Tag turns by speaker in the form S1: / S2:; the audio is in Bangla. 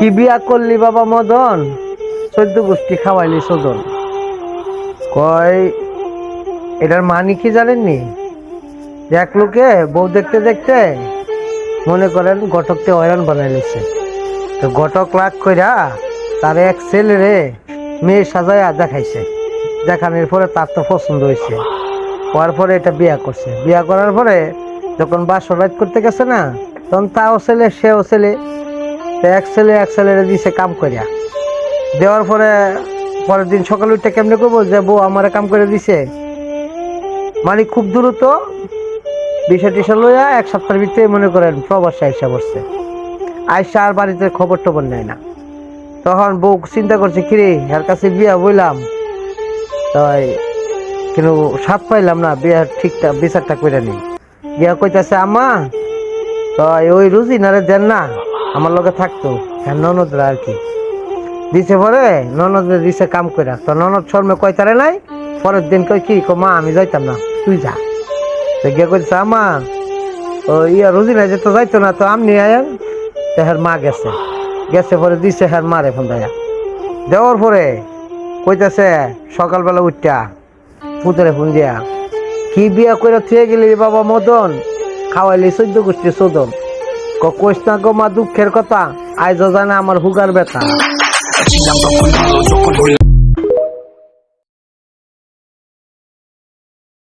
S1: কি বিয়া করলি বাবা মদন, 14 গোষ্ঠী খাওয়াইলি সদন। কয় এটার মানে কি জানেননি? এক লোকে বউ দেখতে দেখতে মনে করেন ঘটককে হয়রান বানাই লিছে। তো ঘটক লাগ কইরা তার এক ছেলেরে মেয়ে সাজাইয়া দেখাইছে। দেখানোর পরে তার তো পছন্দ হয়েছে, হওয়ার পরে এটা বিয়া করছে। বিয়া করার পরে যখন বাসর রাত করতে গেছে না, তখন তাও ছেলে সেও ছেলে, এক ছেলেরে দিছে কাম করিয়া। দেওয়ার পরে পরের দিন সকালে উঠে কেমনে করবো যে বউ আমারে কাম করে দিছে, মানে খুব দ্রুত বিষয় টিসা লইয়া 1 সপ্তাহের ভিতরে মনে করেন প্রবাসে আইসা বসছে। আইসা আর বাড়িতে খবর টবর নেয় না। তখন বউ চিন্তা করছে, কিরে এর কাছে বিয়া বইলাম, তাই কিন্তু সাথ পাইলাম না, বিয়ার ঠিকঠাক বিচারটা করে নেই। বিয়া কইতাছে আম্মা তো ওই রুজিনারে দেন না, আমার লগে থাকতো। হ্যাঁ ননদরা আর কি দিছে। পরে ননদ দিছে কাম কইরা, তো ননদ শর্মে কইতারে নাই। পরের দিন কই কি মা আমি যাইতাম না, তুই যা। তো গিয়ে কইছে আম্মা ও রুজিনা যে তো যাইতো না, তো আমনি আয়েন। তো হের মা গেছে। পরে দিছে হের মারে ফোন দেয়া। দেওয়ার পরে কইতাছে সকালবেলা উঠটা পুতরে ফোন দিয়া, কি বিয়া করে থুয়ে গেলি বাবা মদন, খাওয়াইলি 14 গোষ্ঠী সদন। কইস না গো মা দুঃখের কথা, আইজ জানে আমার হুগার ব্যথা।